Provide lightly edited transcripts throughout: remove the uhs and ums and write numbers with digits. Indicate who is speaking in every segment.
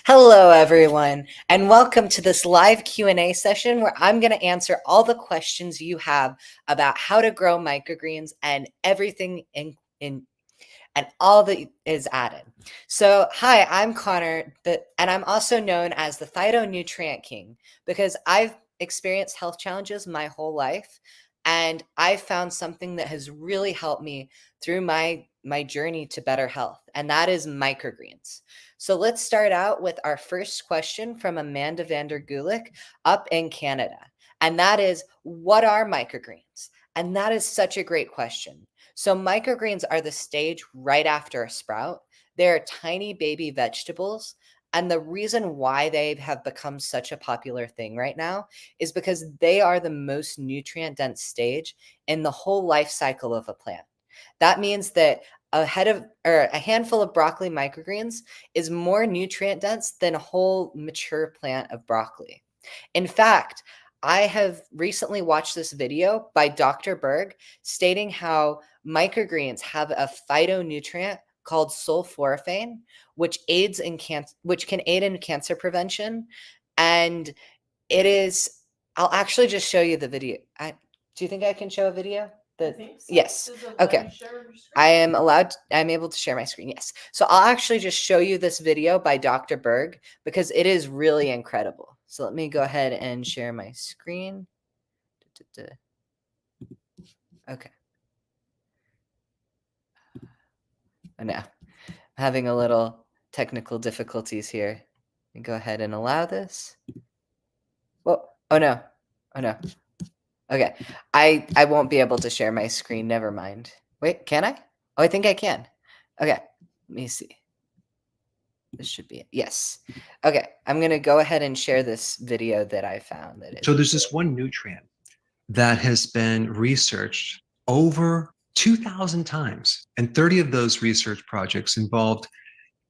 Speaker 1: Hello, everyone, and welcome to this live Q&A session where I'm going to answer all the questions you have about how to grow microgreens and everything in and all that is added. So, hi, I'm Connor, and I'm also known as the phytonutrient king because I've experienced health challenges my whole life, and I found something that has really helped me through my journey to better health, and that is microgreens. So let's start out with our first question from Amanda Vander Gulik up in Canada. And that is, what are microgreens? And that is such a great question. So microgreens are the stage right after a sprout. They're tiny baby vegetables. And the reason why they have become such a popular thing right now is because they are the most nutrient dense stage in the whole life cycle of a plant. That means that a handful of broccoli microgreens is more nutrient dense than a whole mature plant of broccoli. In fact, I have recently watched this video by Dr. Berg stating how microgreens have a phytonutrient called sulforaphane, which can aid in cancer prevention. And it is, I'll actually just show you the video. Do you think I can show a video?
Speaker 2: I think so.
Speaker 1: Yes.
Speaker 2: Does it let
Speaker 1: Okay.
Speaker 2: you share your screen?
Speaker 1: I'm able to share my screen. Yes. So I'll actually just show you this video by Dr. Berg because it is really incredible. So let me go ahead and share my screen. Okay. Oh, no. I'm having a little technical difficulties here. Let me go ahead and allow this. Well, oh no. Oh no. Okay. I won't be able to share my screen. Never mind. Wait, can I? Oh, I think I can. Okay. Let me see. This should be it. Yes. Okay. I'm going to go ahead and share this video that I found.
Speaker 3: So there's this one nutrient that has been researched over 2,000 times, and 30 of those research projects involved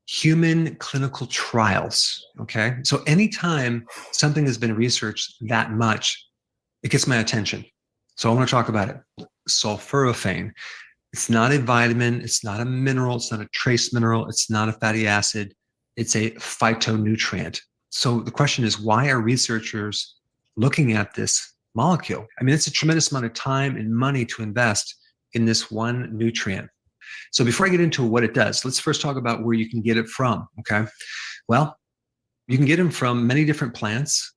Speaker 3: human clinical trials. Okay. So anytime something has been researched that much, it gets my attention. So I want to talk about it. Sulforaphane. It's not a vitamin. It's not a mineral. It's not a trace mineral. It's not a fatty acid. It's a phytonutrient. So the question is, why are researchers looking at this molecule? I mean, it's a tremendous amount of time and money to invest in this one nutrient. So before I get into what it does, let's first talk about where you can get it from, okay? Well, you can get them from many different plants,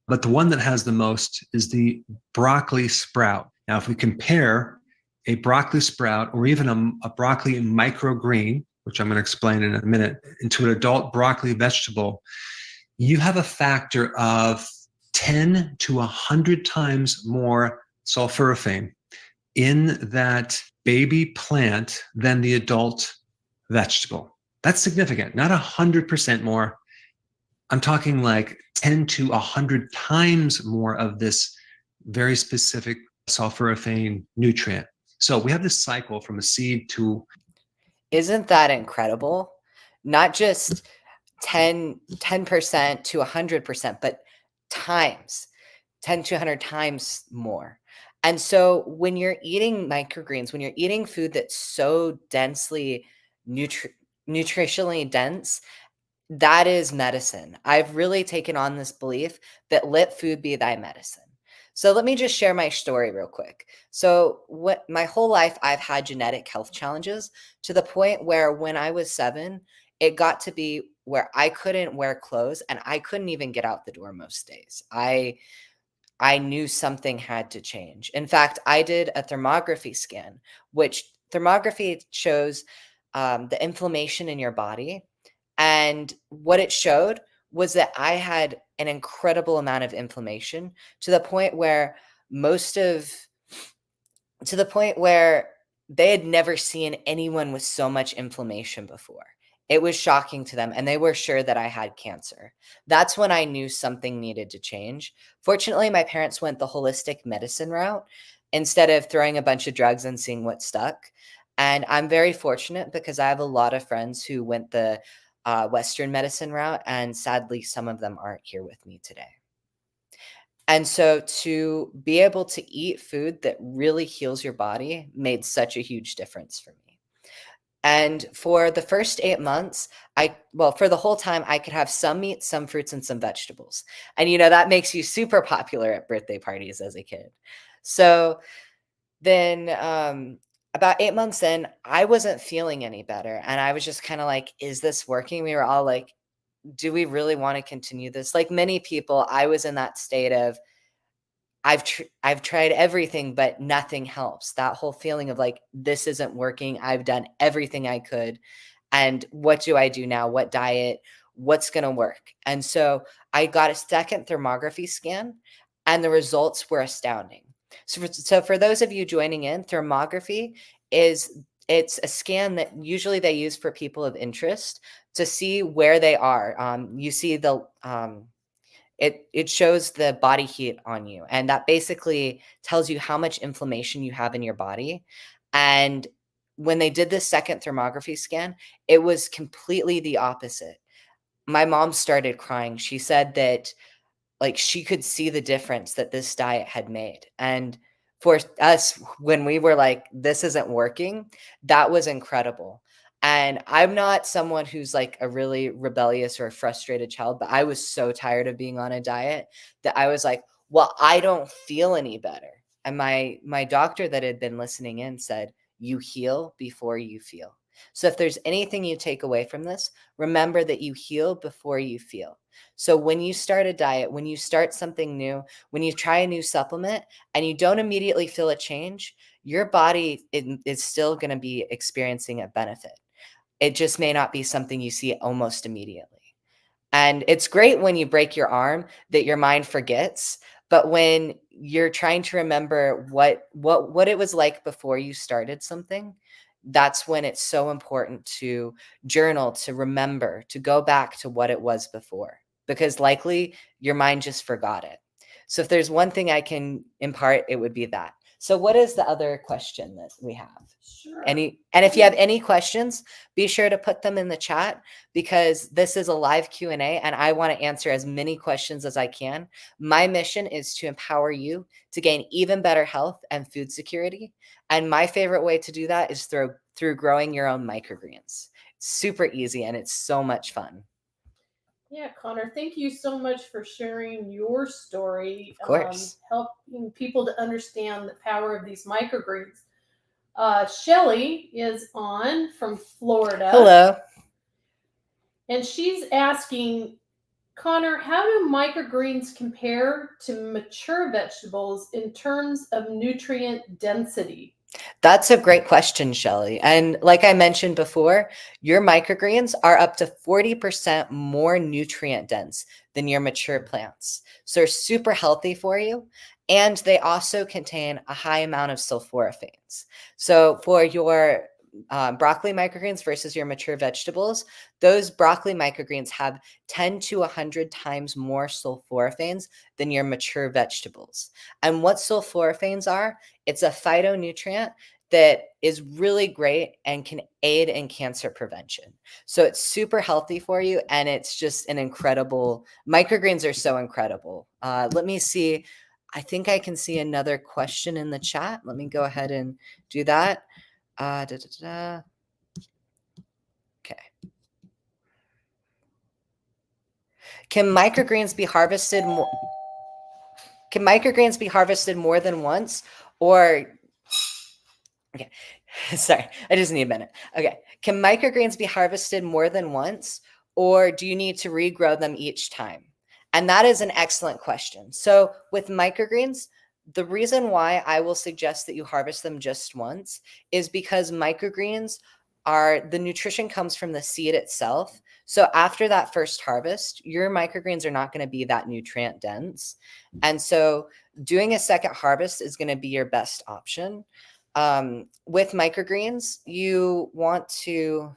Speaker 3: but the one that has the most is the broccoli sprout. Now, if we compare a broccoli sprout or even a broccoli microgreen, which I'm going to explain in a minute, into an adult broccoli vegetable, you have a factor of 10 to 100 times more sulforaphane in that baby plant than the adult vegetable. That's significant, not 100% more. I'm talking like 10 to 100 times more of this very specific sulforaphane nutrient. So we have this cycle from a seed to.
Speaker 1: Isn't that incredible? Not just 10% to 100%, but times 10 to 100 times more. And so when you're eating microgreens, when you're eating food that's so densely nutritionally dense, that is medicine. I've really taken on this belief that let food be thy medicine. So let me just share my story real quick. So what my whole life I've had genetic health challenges to the point where when I was 7, it got to be where I couldn't wear clothes and I couldn't even get out the door most days. I knew something had to change. In fact, I did a thermography scan, which thermography shows the inflammation in your body. And what it showed was that I had an incredible amount of inflammation to the point where most of to the point where they had never seen anyone with so much inflammation before. It was shocking to them, and they were sure that I had cancer. That's when I knew something needed to change. Fortunately, my parents went the holistic medicine route instead of throwing a bunch of drugs and seeing what stuck. And I'm very fortunate because I have a lot of friends who went the Western medicine route, and sadly, some of them aren't here with me today. And so to be able to eat food that really heals your body made such a huge difference for me. And for the first 8 months, for the whole time, I could have some meat, some fruits, and some vegetables. And, that makes you super popular at birthday parties as a kid. So then, about 8 months in, I wasn't feeling any better. And I was just kind of like, is this working? We were all like, do we really want to continue this? Like many people, I was in that state of, I've tried everything, but nothing helps. That whole feeling of like, this isn't working. I've done everything I could. And what do I do now? What diet? What's going to work? And so I got a second thermography scan, and the results were astounding. So for those of you joining in, thermography it's a scan that usually they use for people of interest to see where they are. You see it shows the body heat on you, and that basically tells you how much inflammation you have in your body. And when they did this second thermography scan, it was completely the opposite. My mom started crying. She said that like she could see the difference that this diet had made. And for us, when we were like, this isn't working, that was incredible. And I'm not someone who's like a really rebellious or a frustrated child, but I was so tired of being on a diet that I was like, well, I don't feel any better. And my doctor that had been listening in said, you heal before you feel. So if there's anything you take away from this, remember that you heal before you feel. So when you start a diet, when you start something new, when you try a new supplement and you don't immediately feel a change, your body is still going to be experiencing a benefit. It just may not be something you see almost immediately. And it's great when you break your arm that your mind forgets, but when you're trying to remember what it was like before you started something, that's when it's so important to journal, to remember, to go back to what it was before, because likely your mind just forgot it. So if there's one thing I can impart, it would be that. So what is the other question that we have?
Speaker 2: Sure.
Speaker 1: And if you have any questions, be sure to put them in the chat, because this is a live Q&A and I want to answer as many questions as I can. My mission is to empower you to gain even better health and food security. And my favorite way to do that is through growing your own microgreens. It's super easy and it's so much fun.
Speaker 2: Yeah, Connor, thank you so much for sharing your story,
Speaker 1: Of course.
Speaker 2: helping people to understand the power of these microgreens. Shelly is on from Florida.
Speaker 1: Hello.
Speaker 2: And she's asking, Connor, how do microgreens compare to mature vegetables in terms of nutrient density?
Speaker 1: That's a great question, Shelly. And like I mentioned before, your microgreens are up to 40% more nutrient dense than your mature plants. So they're super healthy for you. And they also contain a high amount of sulforaphanes. So for your broccoli microgreens versus your mature vegetables, those broccoli microgreens have 10 to 100 times more sulforaphanes than your mature vegetables. And what sulforaphanes are, it's a phytonutrient that is really great and can aid in cancer prevention. So it's super healthy for you, and it's just an incredible, microgreens are so incredible. Let me see. I think I can see another question in the chat. Let me go ahead and do that. Okay. Can microgreens be harvested more? Can microgreens be harvested more than once, or okay? Sorry, I just need a minute. Okay, can microgreens be harvested more than once, or do you need to regrow them each time? And that is an excellent question. So with microgreens, the reason why I will suggest that you harvest them just once is because microgreens are, the nutrition comes from the seed itself. So after that first harvest, your microgreens are not going to be that nutrient dense. And so doing a second harvest is going to be your best option. With microgreens, you want to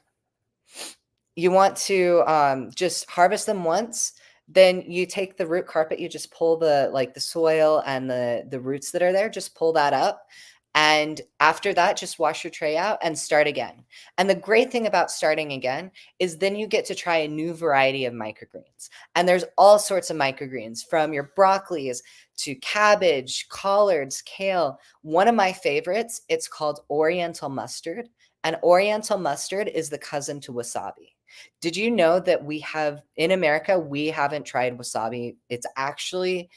Speaker 1: just harvest them once. Then you take the root carpet, you just pull the soil and the roots that are there, just pull that up. And after that, just wash your tray out and start again. And the great thing about starting again is then you get to try a new variety of microgreens. And there's all sorts of microgreens, from your broccolis to cabbage, collards, kale. One of my favorites, it's called Oriental mustard. And Oriental mustard is the cousin to wasabi. Did you know that we have in America, we haven't tried wasabi? It's actually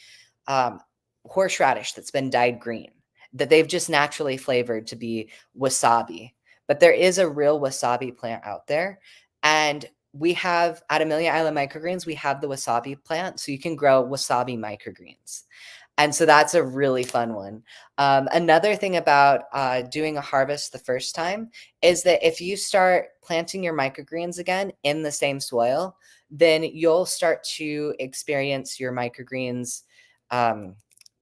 Speaker 1: um, horseradish that's been dyed green, that they've just naturally flavored to be wasabi. But there is a real wasabi plant out there. And we have at Amelia Island Microgreens, we have the wasabi plant. So you can grow wasabi microgreens. And so that's a really fun one. Another thing about doing a harvest the first time is that if you start planting your microgreens again in the same soil, then you'll start to experience your microgreens.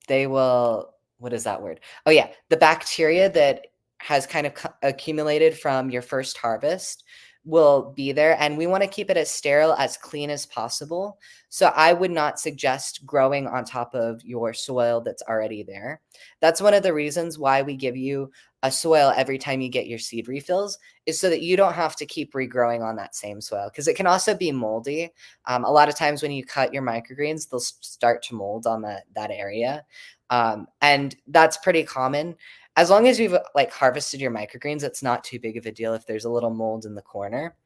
Speaker 1: They will, what is that word? Oh, yeah, the bacteria that has kind of accumulated from your first harvest will be there. And we want to keep it as sterile, as clean as possible. So I would not suggest growing on top of your soil that's already there. That's one of the reasons why we give you a soil every time you get your seed refills, is so that you don't have to keep regrowing on that same soil, because it can also be moldy. A lot of times when you cut your microgreens, they'll start to mold on that area. And that's pretty common. As long as you've like harvested your microgreens, it's not too big of a deal if there's a little mold in the corner.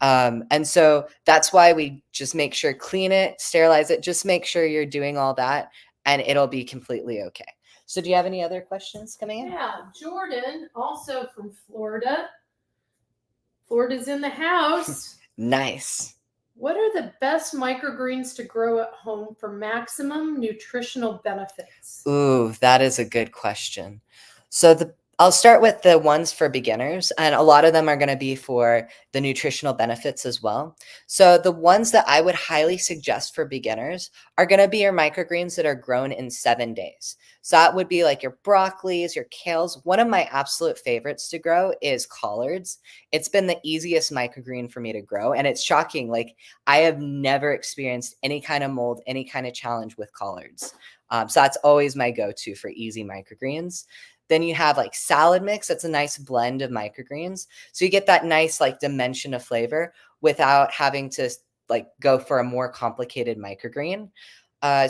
Speaker 1: And so that's why we just make sure, clean it, sterilize it, just make sure you're doing all that, and it'll be completely okay. So do you have any other questions coming in?
Speaker 2: Yeah, Jordan, also from Florida. Florida's in the house.
Speaker 1: Nice.
Speaker 2: What are the best microgreens to grow at home for maximum nutritional benefits?
Speaker 1: Ooh, that is a good question. So I'll start with the ones for beginners, and a lot of them are going to be for the nutritional benefits as well. So the ones that I would highly suggest for beginners are going to be your microgreens that are grown in 7 days. So that would be like your broccolis, your kales. One of my absolute favorites to grow is collards. It's been the easiest microgreen for me to grow, and it's shocking. Like, I have never experienced any kind of mold, any kind of challenge with collards. So that's always my go-to for easy microgreens. Then you have like salad mix. That's a nice blend of microgreens. So you get that nice like dimension of flavor without having to like go for a more complicated microgreen.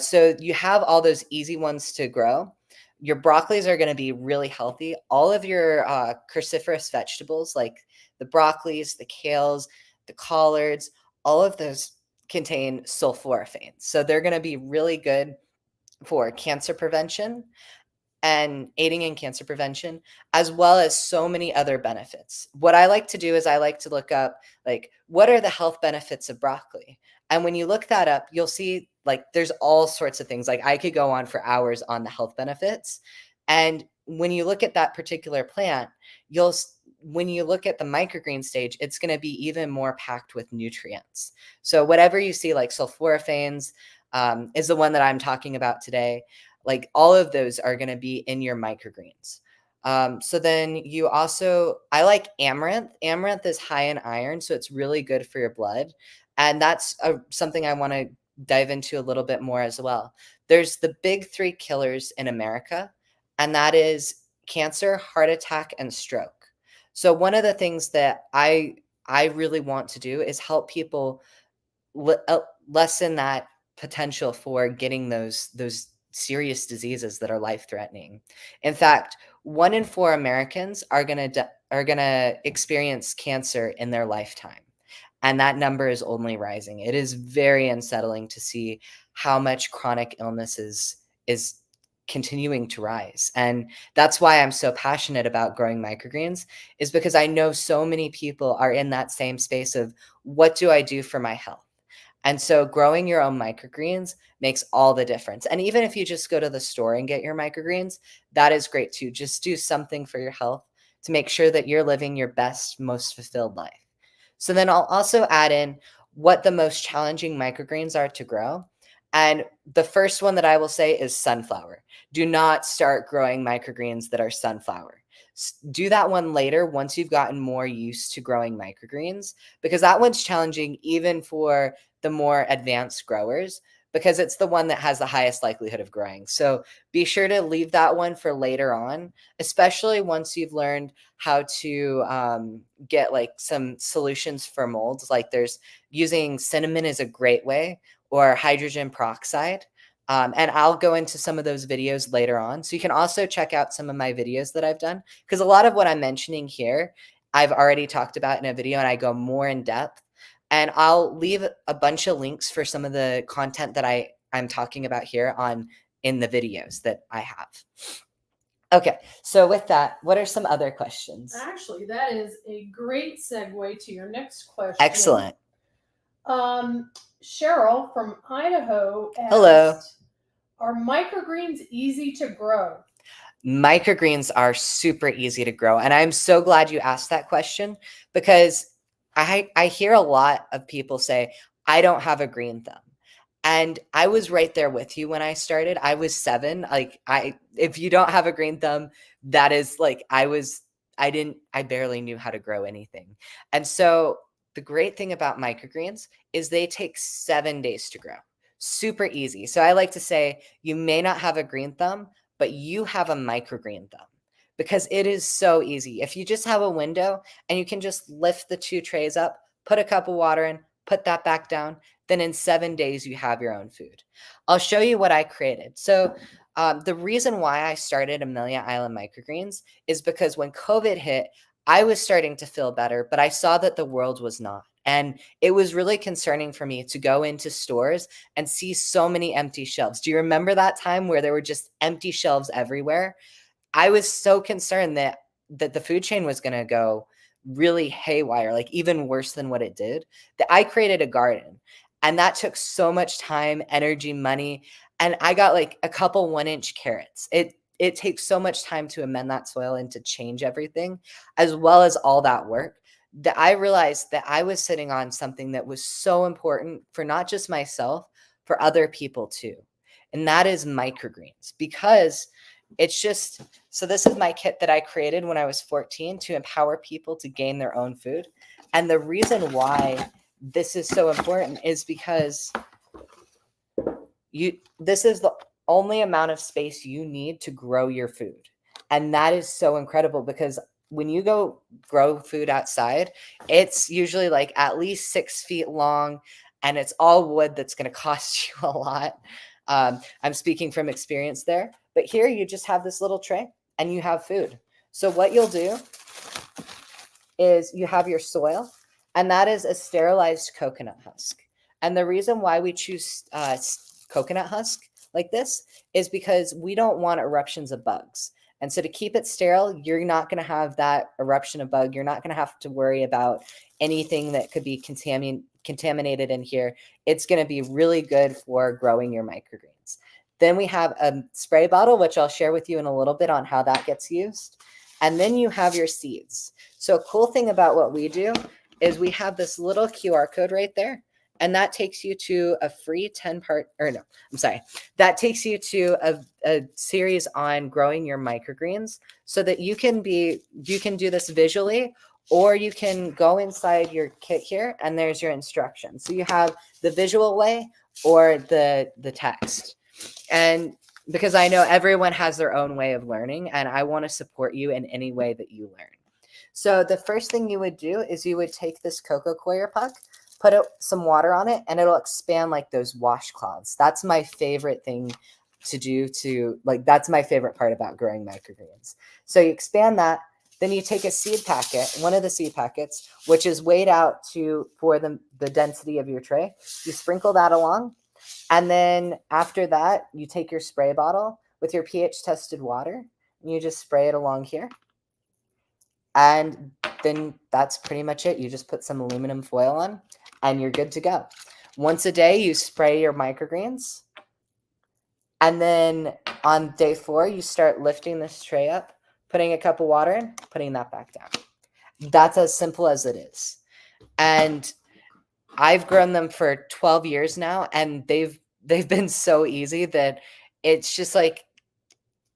Speaker 1: So you have all those easy ones to grow. Your broccolis are going to be really healthy. All of your cruciferous vegetables, like the broccolis, the kales, the collards, all of those contain sulforaphanes. So they're going to be really good for cancer prevention and aiding in cancer prevention, as well as so many other benefits. What I like to do is I like to look up, like, what are the health benefits of broccoli? And when you look that up, you'll see like there's all sorts of things. Like, I could go on for hours on the health benefits. And when you look at that particular plant, when you look at the microgreen stage, it's going to be even more packed with nutrients. So whatever you see, like sulforaphanes, is the one that I'm talking about today. Like, all of those are going to be in your microgreens. So then you also, I like amaranth. Amaranth is high in iron, so it's really good for your blood. And that's something I want to dive into a little bit more as well. There's the big 3 killers in America, and that is cancer, heart attack, and stroke. So one of the things that I really want to do is help people lessen that potential for getting those serious diseases that are life-threatening. In fact, 1 in 4 Americans are gonna experience cancer in their lifetime, and that number is only rising. It is very unsettling to see how much chronic illness is continuing to rise, and that's why I'm so passionate about growing microgreens, is because I know so many people are in that same space of, what do I do for my health? And so growing your own microgreens makes all the difference. And even if you just go to the store and get your microgreens, that is great too. Just do something for your health to make sure that you're living your best, most fulfilled life. So then I'll also add in what the most challenging microgreens are to grow. And the first one that I will say is sunflower. Do not start growing microgreens that are sunflower. Do that one later, once you've gotten more used to growing microgreens, because that one's challenging even for the more advanced growers, because it's the one that has the highest likelihood of growing. So be sure to leave that one for later on, especially once you've learned how to get like some solutions for molds. Like, there's using cinnamon is a great way, or hydrogen peroxide. And I'll go into some of those videos later on. So you can also check out some of my videos that I've done, because a lot of what I'm mentioning here I've already talked about in a video, and I go more in depth. And I'll leave a bunch of links for some of the content that I'm talking about here in the videos that I have. Okay, so with that, what are some other questions?
Speaker 2: Actually, that is a great segue to your next question.
Speaker 1: Excellent.
Speaker 2: Cheryl from Idaho asked,
Speaker 1: hello.
Speaker 2: Are microgreens easy to grow?
Speaker 1: Microgreens are super easy to grow. And I'm so glad you asked that question, because I hear a lot of people say, I don't have a green thumb. And I was right there with you when I started. I was 7. Like, if you don't have a green thumb, that is like, I barely knew how to grow anything. And so the great thing about microgreens is they take 7 days to grow. Super easy. So I like to say, you may not have a green thumb, but you have a microgreen thumb, because it is so easy. If you just have a window and you can just lift the 2 trays up, put a cup of water in, put that back down, then in 7 days you have your own food. I'll show you what I created. So the reason why I started Amelia Island Microgreens is because when COVID hit, I was starting to feel better, but I saw that the world was not. And it was really concerning for me to go into stores and see so many empty shelves. Do you remember that time where there were just empty shelves everywhere? I was so concerned that the food chain was going to go really haywire, like even worse than what it did, that I created a garden. And that took so much time, energy, money. And I got like a couple 1-inch carrots. It takes so much time to amend that soil and to change everything, as well as all that work, that I realized that I was sitting on something that was so important for not just myself, for other people too. And that is microgreens, because it's just, so this is my kit that I created when I was 14 to empower people to gain their own food. And the reason why this is so important is because this is the only amount of space you need to grow your food. And that is so incredible, because when you go grow food outside, it's usually like at least 6 feet long, and it's all wood that's going to cost you a lot. I'm speaking from experience there, but here you just have this little tray and you have food. So what you'll do is you have your soil, and that is a sterilized coconut husk. And the reason why we choose coconut husk like this is because we don't want eruptions of bugs. And so to keep it sterile, you're not going to have that eruption of bug. You're not going to have to worry about anything that could be contaminated in here. It's going to be really good for growing your microgreens. Then we have a spray bottle, which I'll share with you in a little bit on how that gets used. And then you have your seeds. So a cool thing about what we do is we have this little QR code right there. And that takes you to a free 10-part, or no, I'm sorry. That takes you to a series on growing your microgreens, so that you can do this visually, or you can go inside your kit here and there's your instructions. So you have the visual way or the text. And because I know everyone has their own way of learning, and I want to support you in any way that you learn. So the first thing you would do is you would take this cocoa coir puck, put some water on it, and it'll expand like those washcloths. That's my favorite thing to do that's my favorite part about growing microgreens. So you expand that, then you take a seed packet, one of the seed packets, which is weighed out for the density of your tray. You sprinkle that along. And then after that, you take your spray bottle with your pH tested water, and you just spray it along here. And then that's pretty much it. You just put some aluminum foil on and you're good to go. Once a day, you spray your microgreens. And then on day 4, you start lifting this tray up, putting a cup of water in, putting that back down. That's as simple as it is. And I've grown them for 12 years now, and they've been so easy that it's just like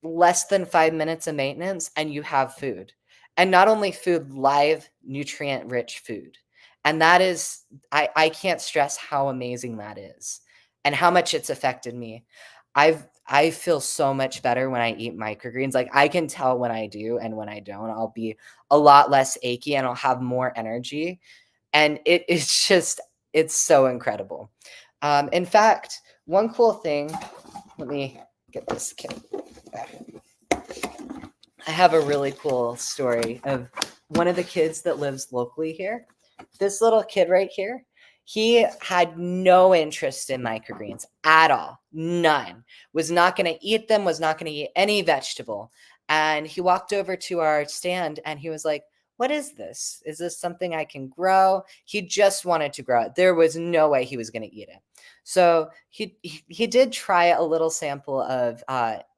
Speaker 1: less than 5 minutes of maintenance and you have food. And not only food, live, nutrient-rich food. And that is, I can't stress how amazing that is and how much it's affected me. I feel so much better when I eat microgreens. Like, I can tell when I do and when I don't. I'll be a lot less achy and I'll have more energy. And it's so incredible. In fact, one cool thing, let me get this kit back. I have a really cool story of one of the kids that lives locally here, this little kid right here, he had no interest in microgreens at all. None. Was not going to eat them, was not going to eat any vegetable. And he walked over to our stand and he was like, what is this? Is this something I can grow? He just wanted to grow it. There was no way he was going to eat it. So he did try a little sample of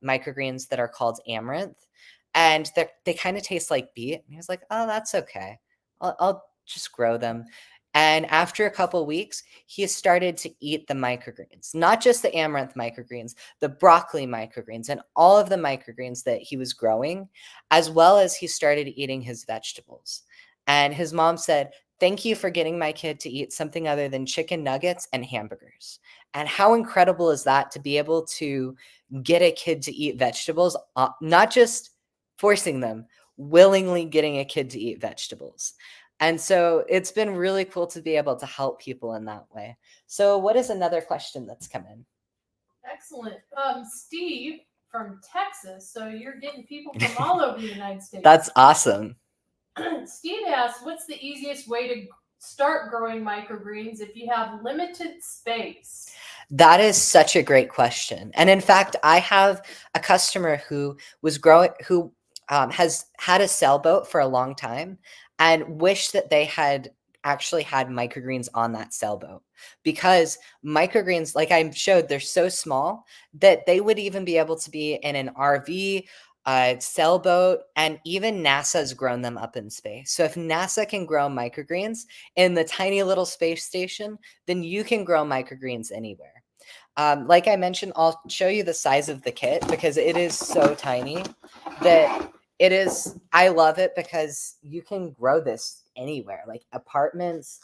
Speaker 1: microgreens that are called amaranth, and they kind of taste like beet. And he was like, oh, that's okay. I'll just grow them. And after a couple weeks, he started to eat the microgreens, not just the amaranth microgreens, the broccoli microgreens, and all of the microgreens that he was growing, as well as he started eating his vegetables. And his mom said, thank you for getting my kid to eat something other than chicken nuggets and hamburgers. And how incredible is that to be able to get a kid to eat vegetables, not just forcing them, willingly getting a kid to eat vegetables. And so it's been really cool to be able to help people in that way. So what is another question that's come in?
Speaker 2: Excellent. Steve from Texas. So you're getting people from all over the United States.
Speaker 1: That's awesome.
Speaker 2: Steve asks, what's the easiest way to start growing microgreens if you have limited space?
Speaker 1: That is such a great question. And in fact, I have a customer who was growing, who has had a sailboat for a long time and wished that they had actually had microgreens on that sailboat, because microgreens, like I showed, they're so small that they would even be able to be in an RV, sailboat, and even NASA's grown them up in space. So if NASA can grow microgreens in the tiny little space station, then you can grow microgreens anywhere. Like I mentioned, I'll show you the size of the kit because it is so tiny that it is, I love it because you can grow this anywhere, like apartments.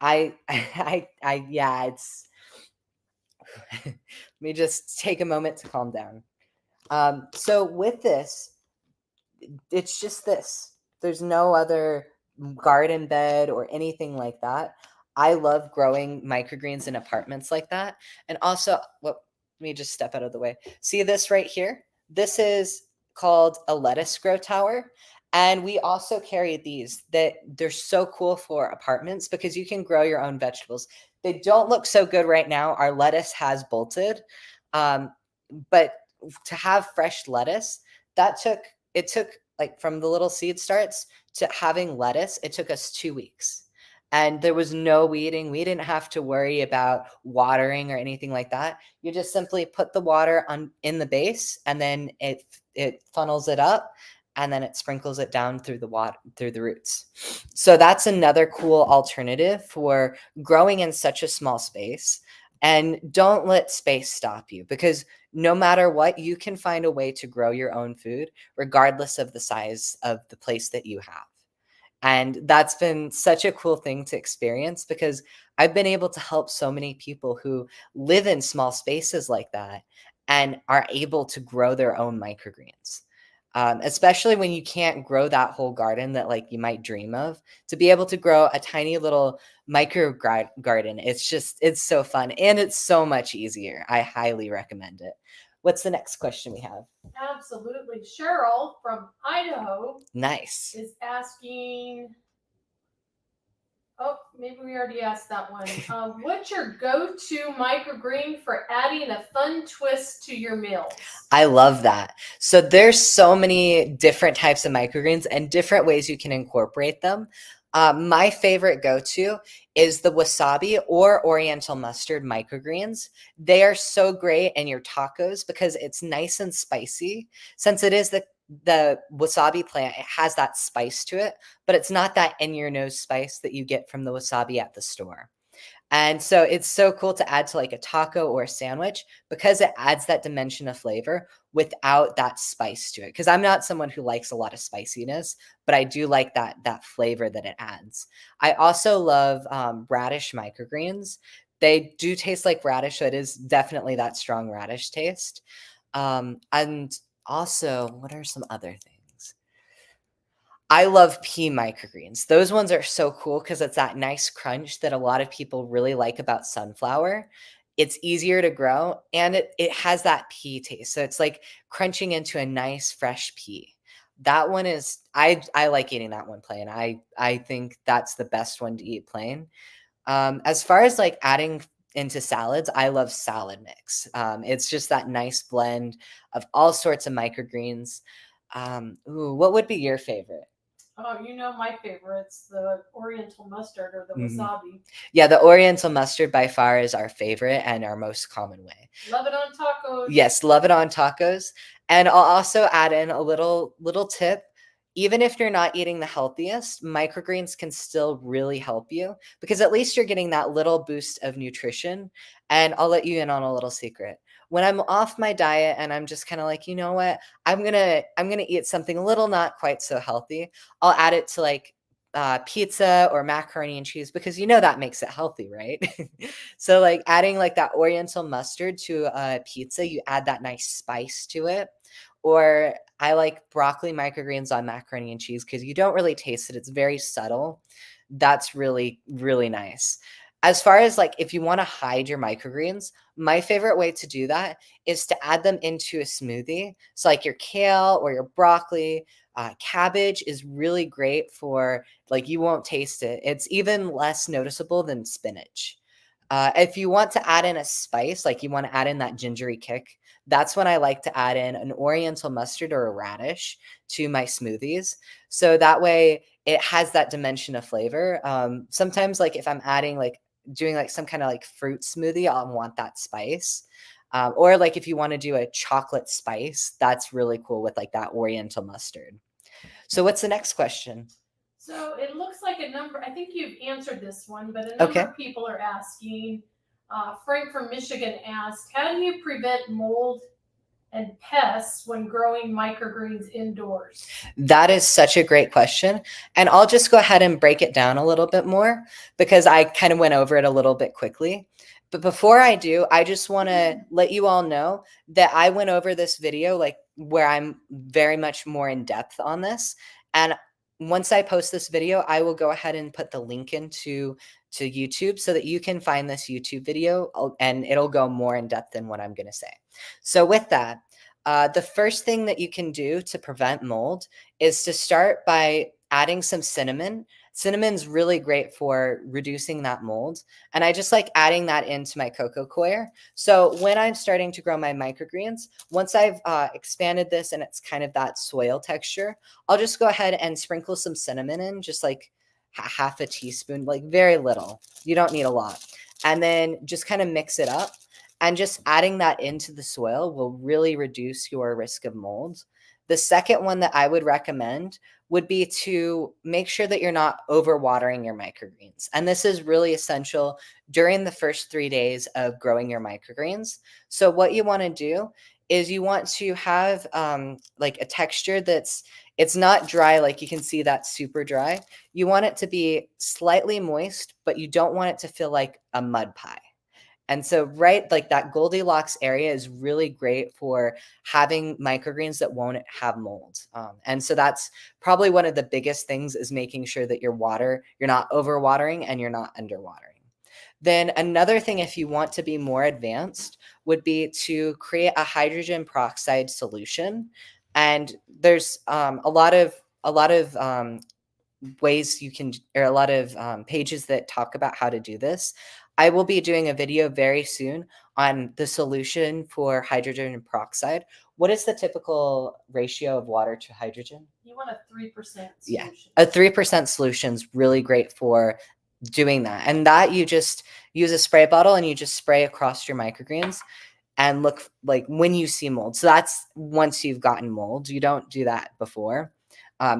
Speaker 1: Yeah, it's, let me just take a moment to calm down. So with this, it's just this. There's no other garden bed or anything like that. I love growing microgreens in apartments like that. And also, well, let me just step out of the way. See this right here? This is called a lettuce grow tower. And we also carry these that they're so cool for apartments because you can grow your own vegetables. They don't look so good right now. Our lettuce has bolted. But to have fresh lettuce, it took like from the little seed starts to having lettuce, it took us 2 weeks. And there was no weeding. We didn't have to worry about watering or anything like that. You just simply put the water on in the base, and then it funnels it up, and then it sprinkles it down through the water, through the roots. So that's another cool alternative for growing in such a small space. And don't let space stop you, because no matter what, you can find a way to grow your own food, regardless of the size of the place that you have. And that's been such a cool thing to experience because I've been able to help so many people who live in small spaces like that and are able to grow their own microgreens. Especially when you can't grow that whole garden that like you might dream of, to be able to grow a tiny little micro garden. It's so fun and it's so much easier. I highly recommend it. What's the next question we have?
Speaker 2: Absolutely. Cheryl from Idaho
Speaker 1: Nice.
Speaker 2: is asking, oh, maybe we already asked that one. What's your go-to microgreen for adding a fun twist to your meals?
Speaker 1: I love that. So there's so many different types of microgreens and different ways you can incorporate them. My favorite go-to is the wasabi or oriental mustard microgreens. They are so great in your tacos because it's nice and spicy. Since it is the wasabi plant, it has that spice to it, but it's not that in your nose spice that you get from the wasabi at the store. And so it's so cool to add to like a taco or a sandwich because it adds that dimension of flavor without that spice to it. Because I'm not someone who likes a lot of spiciness, but I do like that flavor that it adds. I also love radish microgreens. They do taste like radish, so it is definitely that strong radish taste. And also, what are some other things? I love pea microgreens. Those ones are so cool because it's that nice crunch that a lot of people really like about sunflower. It's easier to grow and it has that pea taste. So it's like crunching into a nice fresh pea. That one is, I like eating that one plain. I think that's the best one to eat plain. As far as like adding into salads, I love salad mix. It's just that nice blend of all sorts of microgreens. Ooh, what would be your favorite?
Speaker 2: Oh, you know my favorites, the Oriental mustard or the
Speaker 1: Mhm.
Speaker 2: wasabi.
Speaker 1: Yeah, the Oriental mustard by far is our favorite and our most common way.
Speaker 2: Love it on tacos.
Speaker 1: Yes, love it on tacos. And I'll also add in a little tip. Even if you're not eating the healthiest, microgreens can still really help you because at least you're getting that little boost of nutrition. And I'll let you in on a little secret. When I'm off my diet and I'm just kind of like, you know what, I'm gonna eat something a little not quite so healthy. I'll add it to like pizza or macaroni and cheese because you know that makes it healthy, right? So like adding like that Oriental mustard to a pizza, you add that nice spice to it. Or I like broccoli microgreens on macaroni and cheese because you don't really taste it. It's very subtle. That's really, really nice. As far as like if you want to hide your microgreens, my favorite way to do that is to add them into a smoothie. So like your kale or your broccoli, cabbage is really great for like you won't taste it. It's even less noticeable than spinach. If you want to add in a spice, like you want to add in that gingery kick, that's when I like to add in an Oriental mustard or a radish to my smoothies. So that way it has that dimension of flavor. Sometimes, like if I'm adding like doing like some kind of like fruit smoothie, I'll want that spice. Or like if you want to do a chocolate spice, that's really cool with like that Oriental mustard. So what's the next question?
Speaker 2: So it looks like a number, I think you've answered this one, but a number
Speaker 1: Okay.
Speaker 2: of people are asking. Frank from Michigan asked, how do you prevent mold and pests when growing microgreens indoors?
Speaker 1: That is such a great question. And I'll just go ahead and break it down a little bit more because I kind of went over it a little bit quickly. But before I do, I just want to let you all know that I went over this video like where I'm very much more in depth on this. And once I post this video, I will go ahead and put the link into to YouTube so that you can find this YouTube video and it'll go more in depth than what I'm going to say. So with that, the first thing that you can do to prevent mold is to start by adding some cinnamon. Cinnamon's really great for reducing that mold. And I just like adding that into my cocoa coir. So when I'm starting to grow my microgreens, once I've expanded this and it's kind of that soil texture, I'll just go ahead and sprinkle some cinnamon in, just like half a teaspoon, like very little. You don't need a lot. And then just kind of mix it up. And just adding that into the soil will really reduce your risk of mold. The second one that I would recommend would be to make sure that you're not overwatering your microgreens. And this is really essential during the first 3 days of growing your microgreens. So what you want to do is you want to have like a texture it's not dry, like you can see that's super dry. You want it to be slightly moist, but you don't want it to feel like a mud pie. And so, right, like that Goldilocks area is really great for having microgreens that won't have mold. And so that's probably one of the biggest things is making sure that you're not overwatering and you're not underwatering. Then another thing, if you want to be more advanced, would be to create a hydrogen peroxide solution. And there's a lot of ways you can, or a lot of pages that talk about how to do this. I will be doing a video very soon on the solution for hydrogen peroxide. What is the typical ratio of water to hydrogen?
Speaker 2: You want a 3%
Speaker 1: Yeah,
Speaker 2: solution.
Speaker 1: a 3% solution is really great for doing that. And that you just use a spray bottle and you just spray across your microgreens and look like when you see mold. So that's once you've gotten mold. You don't do that before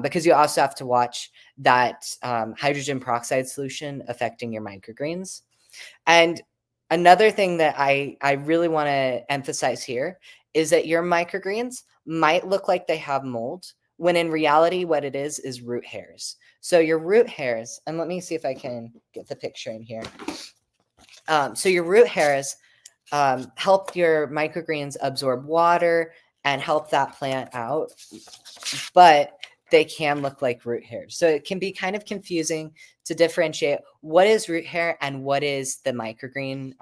Speaker 1: because you also have to watch that hydrogen peroxide solution affecting your microgreens. And another thing that I really want to emphasize here is that your microgreens might look like they have mold when in reality what it is root hairs. So your root hairs, and let me see if I can get the picture in here. So your root hairs help your microgreens absorb water and help that plant out, but they can look like root hairs. So it can be kind of confusing to differentiate what is root hair and what is the microgreen,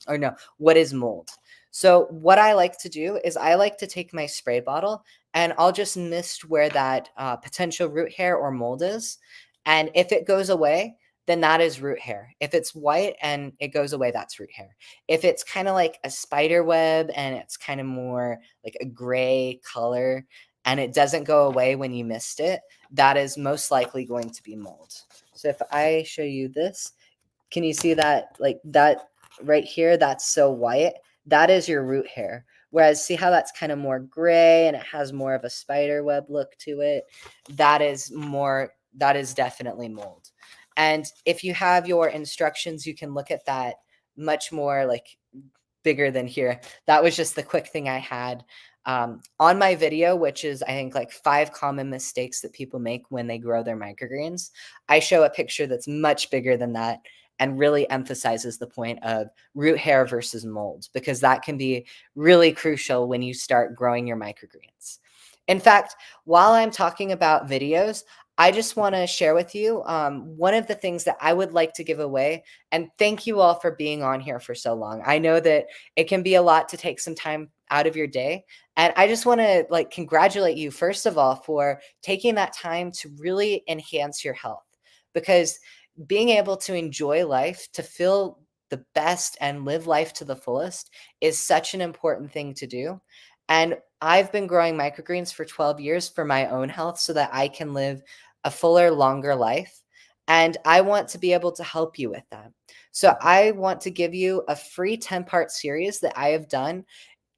Speaker 1: or no, what is mold. So what I like to do is I like to take my spray bottle and I'll just mist where that potential root hair or mold is. And if it goes away, then that is root hair. If it's white and it goes away, that's root hair. If it's kind of like a spider web and it's kind of more like a gray color and it doesn't go away when you mist it, that is most likely going to be mold. So if I show you this, can you see that, like that right here? That's so white. That is your root hair. Whereas see how that's kind of more gray and it has more of a spider web look to it? That is definitely mold. And if you have your instructions, you can look at that much more like bigger than here. That was just the quick thing I had on my video, which is I think like 5 common mistakes that people make when they grow their microgreens. I show a picture that's much bigger than that and really emphasizes the point of root hair versus mold, because that can be really crucial when you start growing your microgreens. In fact, while I'm talking about videos, I just want to share with you one of the things that I would like to give away. And thank you all for being on here for so long. I know that it can be a lot to take some time out of your day. And I just want to like congratulate you, first of all, for taking that time to really enhance your health, because being able to enjoy life, to feel the best and live life to the fullest is such an important thing to do. And I've been growing microgreens for 12 years for my own health so that I can live a fuller, longer life. And I want to be able to help you with that. So I want to give you a free 10-part series that I have done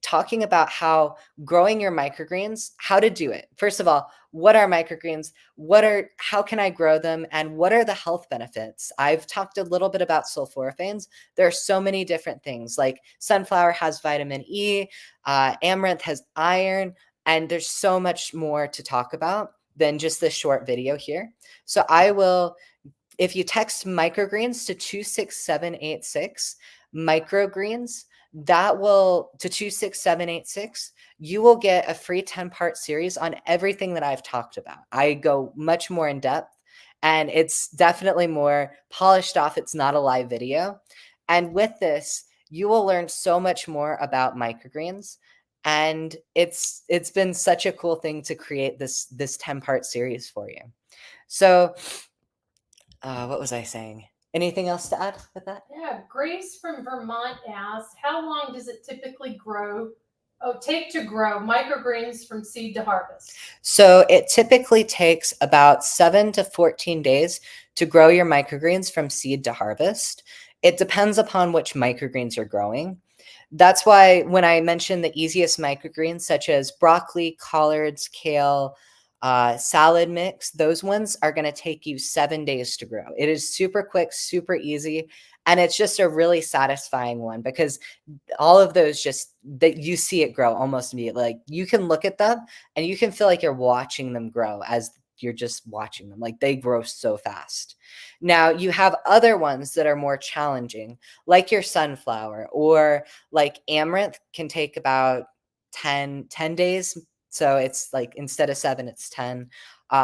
Speaker 1: talking about how growing your microgreens, how to do it. First of all, what are microgreens? How can I grow them? And what are the health benefits? I've talked a little bit about sulforaphanes. There are so many different things, like sunflower has vitamin E, amaranth has iron, and there's so much more to talk about than just this short video here. So I will, if you text microgreens to 26786, microgreens, that will to 26786, you will get a free 10-part series on everything that I've talked about. I go much more in depth and it's definitely more polished off. It's not a live video. And with this, you will learn so much more about microgreens. And it's been such a cool thing to create this 10-part series for you. So what was I saying? Anything else to add with that?
Speaker 2: Yeah, Grace from Vermont asks, how long does it typically take to grow microgreens from seed to harvest?
Speaker 1: So it typically takes about 7 to 14 days to grow your microgreens from seed to harvest. It depends upon which microgreens you're growing. That's why when I mentioned the easiest microgreens, such as broccoli, collards, kale, salad mix, those ones are going to take you 7 days to grow. It is super quick, super easy, and it's just a really satisfying one because all of those just that you see it grow almost immediately. Like you can look at them and you can feel like you're watching them grow as you're just watching them. Like they grow so fast. Now you have other ones that are more challenging, like your sunflower or like amaranth can take about 10 days. So it's like instead of 7, it's 10.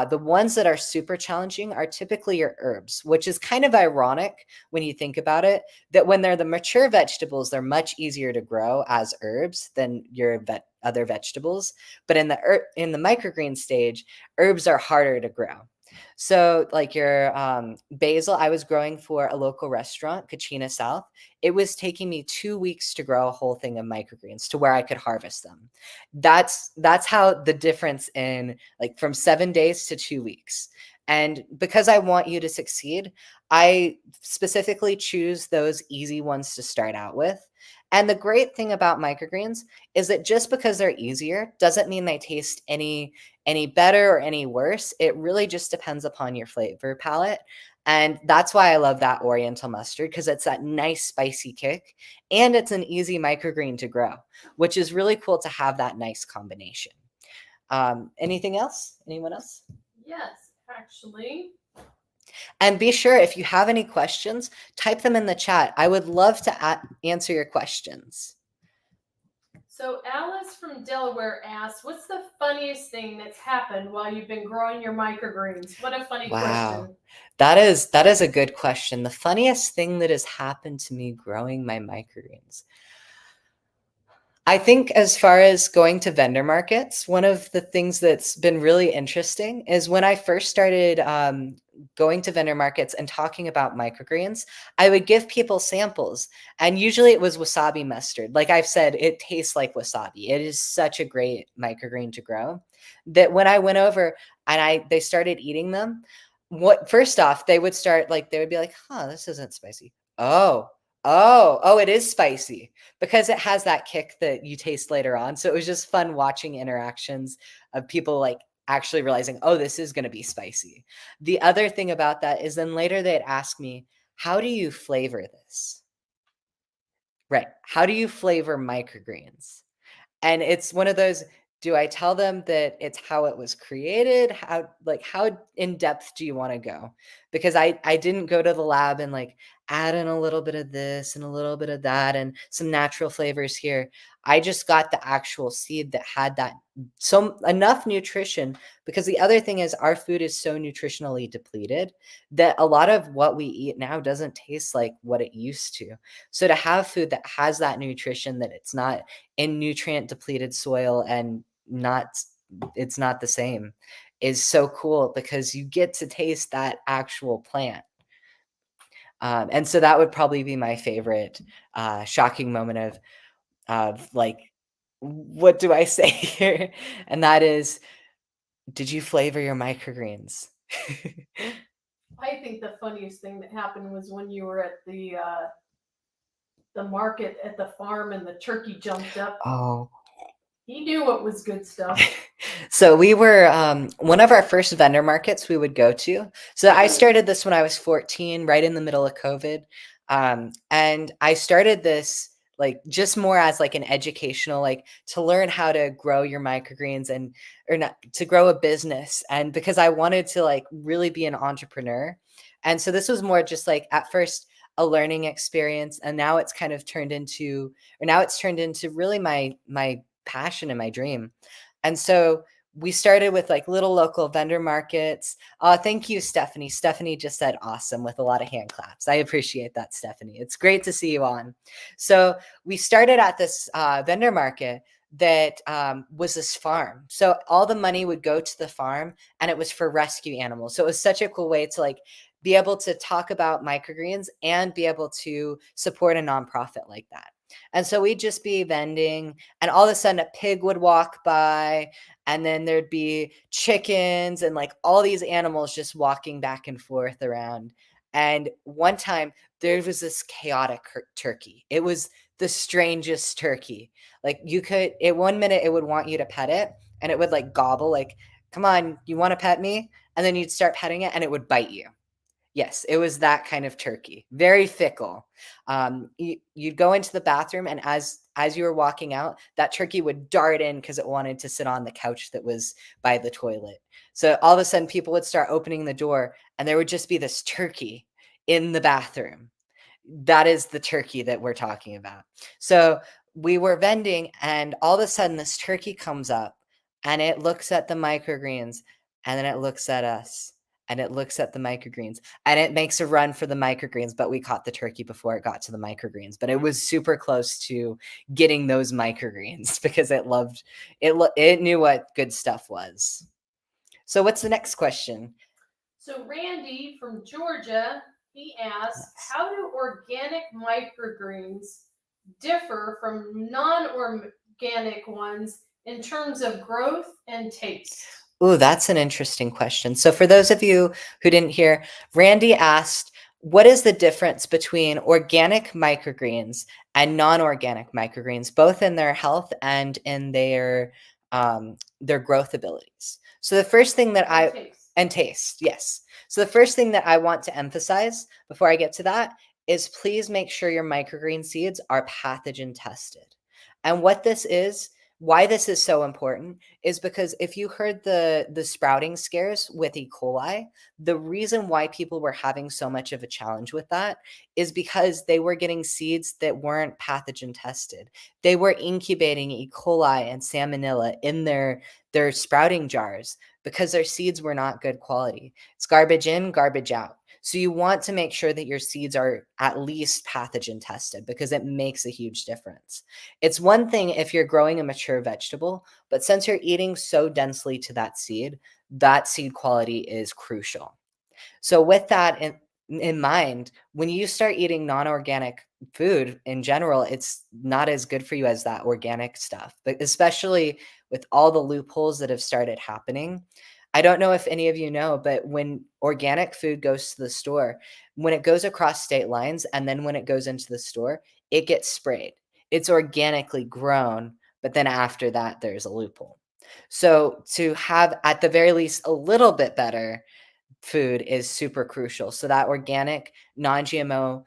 Speaker 1: The ones that are super challenging are typically your herbs, which is kind of ironic when you think about it, that when they're the mature vegetables, they're much easier to grow as herbs than your other vegetables. But in the microgreen stage, herbs are harder to grow. So like your basil, I was growing for a local restaurant, Kachina South. It was taking me 2 weeks to grow a whole thing of microgreens to where I could harvest them. That's how the difference in like from 7 days to 2 weeks. And because I want you to succeed, I specifically choose those easy ones to start out with. And the great thing about microgreens is that just because they're easier doesn't mean they taste any better or any worse. It really just depends upon your flavor palette. And that's why I love that Oriental mustard, because it's that nice spicy kick and it's an easy microgreen to grow, which is really cool to have that nice combination. Anything else? Anyone else?
Speaker 2: Yes, actually.
Speaker 1: And be sure, if you have any questions, type them in the chat. I would love to answer your questions.
Speaker 2: So Alice from Delaware asked, "What's the funniest thing that's happened while you've been growing your microgreens?" What a funny
Speaker 1: Wow.
Speaker 2: question.
Speaker 1: That is a good question. The funniest thing that has happened to me growing my microgreens. I think as far as going to vendor markets, one of the things that's been really interesting is when I first started going to vendor markets and talking about microgreens, I would give people samples, and usually it was wasabi mustard. Like I've said, it tastes like wasabi. It is such a great microgreen to grow that when I went over and they started eating them, what first off, they would start like they would be like, "Huh, this isn't spicy." Oh, it is spicy because it has that kick that you taste later on. So it was just fun watching interactions of people like actually realizing, oh, this is going to be spicy. The other thing about that is then later they'd ask me, how do you flavor this? Right. How do you flavor microgreens? And it's one of those, do I tell them that it's how it was created? How in depth do you want to go? Because I didn't go to the lab and like add in a little bit of this and a little bit of that and some natural flavors here. I just got the actual seed that had that so enough nutrition, because the other thing is our food is so nutritionally depleted that a lot of what we eat now doesn't taste like what it used to. So to have food that has that nutrition, that it's not in nutrient depleted soil and not it's not the same, is so cool because you get to taste that actual plant. And so that would probably be my favorite shocking moment of like, what do I say here? And that is, did you flavor your microgreens?
Speaker 2: I think the funniest thing that happened was when you were at the market at the farm and the turkey jumped up.
Speaker 1: Oh,
Speaker 2: He knew what was good stuff.
Speaker 1: so we were one of our first vendor markets we would go to. So I started this when I was 14, right in the middle of COVID. And I started this like just more as like an educational, like to learn how to grow your microgreens and or not to grow a business. And because I wanted to like really be an entrepreneur. And so this was more just like at first a learning experience. And now it's kind of turned into, or now it's turned into really my passion and my dream. And so we started with like little local vendor markets. Thank you, Stephanie. Stephanie just said awesome with a lot of hand claps. I appreciate that, Stephanie. It's great to see you on. So we started at this vendor market that was this farm. So all the money would go to the farm and it was for rescue animals. So it was such a cool way to like be able to talk about microgreens and be able to support a nonprofit like that. And so we'd just be vending, and all of a sudden a pig would walk by, and then there'd be chickens and like all these animals just walking back and forth around. And one time there was this chaotic turkey. It was the strangest turkey. Like you could, at 1 minute, it would want you to pet it, and it would like gobble, like, come on, you want to pet me? And then you'd start petting it, and it would bite you. Yes, it was that kind of turkey. Very fickle. You'd go into the bathroom, and as you were walking out, that turkey would dart in because it wanted to sit on the couch that was by the toilet. So all of a sudden, people would start opening the door, and there would just be this turkey in the bathroom. That is the turkey that we're talking about. So we were vending, and all of a sudden, this turkey comes up, and it looks at the microgreens, and then it looks at us, and it looks at the microgreens, and it makes a run for the microgreens, but we caught the turkey before it got to the microgreens. But it was super close to getting those microgreens because it loved it. It knew what good stuff was. So what's the next question?
Speaker 2: So Randy from Georgia, he asks,
Speaker 1: Yes.
Speaker 2: how do organic microgreens differ from non-organic ones in terms of growth and taste?
Speaker 1: Ooh, that's an interesting question. So for those of you who didn't hear, Randy asked, what is the difference between organic microgreens and non-organic microgreens, both in their health and in their growth abilities? So the first thing that and taste, yes. So the first thing that I want to emphasize before I get to that is please make sure your microgreen seeds are pathogen tested. And what this is, Why this is so important is because if you heard the sprouting scares with E. coli, the reason why people were having so much of a challenge with that is because they were getting seeds that weren't pathogen tested. They were incubating E. coli and salmonella in their sprouting jars because their seeds were not good quality. It's garbage in, garbage out. So you want to make sure that your seeds are at least pathogen tested because it makes a huge difference. It's one thing if you're growing a mature vegetable, but since you're eating so densely to that seed quality is crucial. So with that in mind, when you start eating non-organic food in general, it's not as good for you as that organic stuff, but especially with all the loopholes that have started happening. I don't know if any of you know, but when organic food goes to the store, when it goes across state lines and then when it goes into the store, it gets sprayed. It's organically grown, but then after that, there's a loophole. So to have at the very least a little bit better food is super crucial. So that organic, non-GMO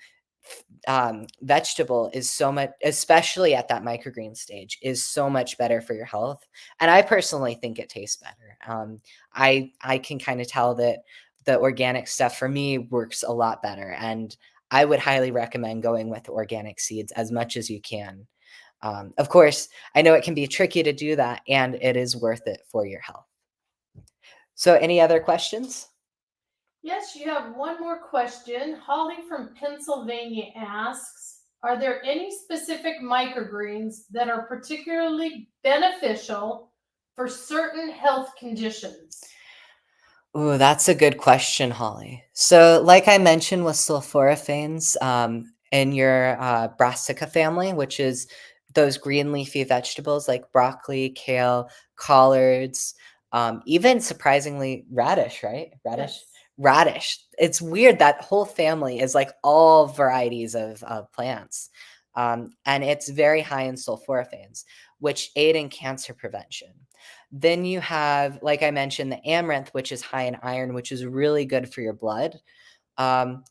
Speaker 1: vegetable is so much, especially at that microgreen stage, is so much better for your health. And I personally think it tastes better. I can kind of tell that the organic stuff for me works a lot better, and I would highly recommend going with organic seeds as much as you can. Of course, I know it can be tricky to do that, and it is worth it for your health. So, any other questions?
Speaker 2: Yes, you have one more question. Holly from Pennsylvania asks, are there any specific microgreens that are particularly beneficial for certain health conditions?
Speaker 1: Ooh, that's a good question, Holly. So, like I mentioned with sulforaphanes, in your brassica family, which is those green leafy vegetables like broccoli, kale, collards, even surprisingly radish, right? Radish,
Speaker 2: Yes.
Speaker 1: radish. It's weird that whole family is like all varieties of plants, and it's very high in sulforaphanes, which aid in cancer prevention. Then you have, like I mentioned, the amaranth, which is high in iron, which is really good for your blood. Um,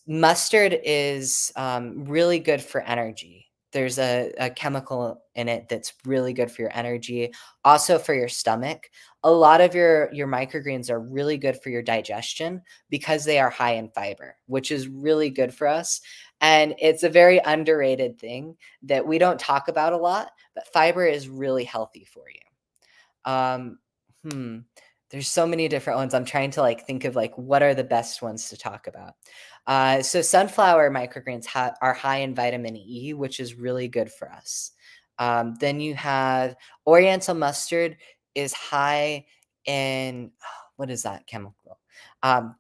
Speaker 1: Mustard is really good for energy. There's a chemical in it that's really good for your energy, also for your stomach. A lot of your microgreens are really good for your digestion because they are high in fiber, which is really good for us. And it's a very underrated thing that we don't talk about a lot, but fiber is really healthy for you. Um, hmm. There's so many different ones. I'm trying to like think of like what are the best ones to talk about. So sunflower microgreens are high in vitamin E, which is really good for us. Then you have Oriental mustard is high in what is that chemical?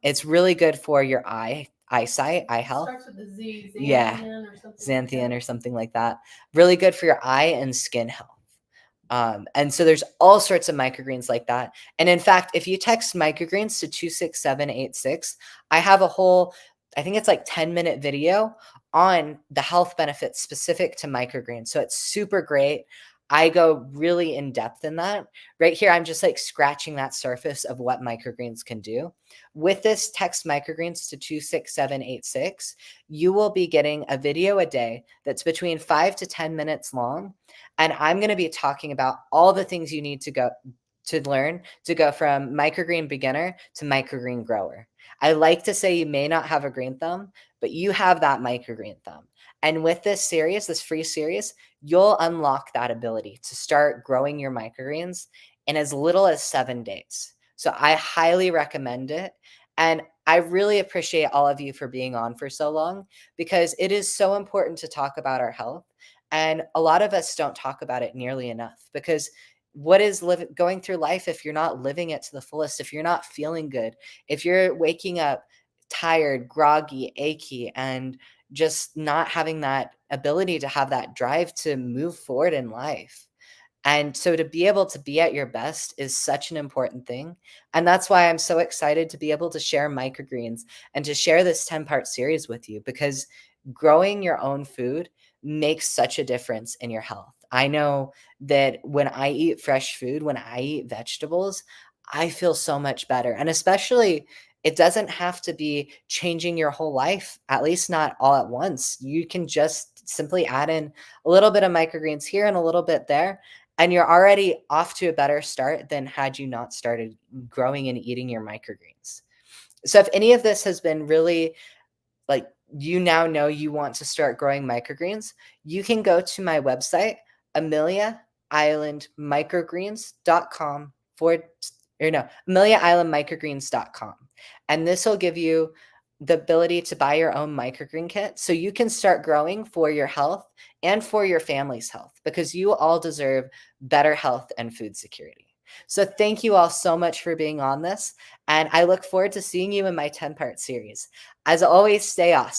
Speaker 1: It's really good for your eyesight, eye health.
Speaker 2: Starts with a Z,
Speaker 1: Yeah,
Speaker 2: xanthan or something like
Speaker 1: xanthan
Speaker 2: that.
Speaker 1: or something like that. Really good for your eye and skin health. And so there's all sorts of microgreens like that. And in fact, if you text microgreens to 26786, I have a whole, I think it's like 10-minute video on the health benefits specific to microgreens. So it's super great. I go really in depth in that. Right here, I'm just like scratching that surface of what microgreens can do. With this text microgreens to 26786, you will be getting a video a day that's between 5 to 10 minutes long, and I'm going to be talking about all the things you need to learn to go from microgreen beginner to microgreen grower. I like to say you may not have a green thumb, but you have that microgreen thumb. And with this series, this free series, you'll unlock that ability to start growing your microgreens in as little as 7 days. So I highly recommend it. And I really appreciate all of you for being on for so long because it is so important to talk about our health. And a lot of us don't talk about it nearly enough because what is going through life if you're not living it to the fullest, if you're not feeling good, if you're waking up tired, groggy, achy, and just not having that ability to have that drive to move forward in life. And so to be able to be at your best is such an important thing. And that's why I'm so excited to be able to share microgreens and to share this 10-part series with you because growing your own food makes such a difference in your health. I know that when I eat fresh food, when I eat vegetables, I feel so much better. And especially, it doesn't have to be changing your whole life, at least not all at once. You can just simply add in a little bit of microgreens here and a little bit there, And you're already off to a better start than had you not started growing and eating your microgreens. So if any of this has been really like, you now know you want to start growing microgreens, you can go to my website, ameliaislandmicrogreens.com ameliaislandmicrogreens.com. And this will give you the ability to buy your own microgreen kit so you can start growing for your health and for your family's health, because you all deserve better health and food security. So thank you all so much for being on this, and I look forward to seeing you in my 10-part series. As always, stay awesome.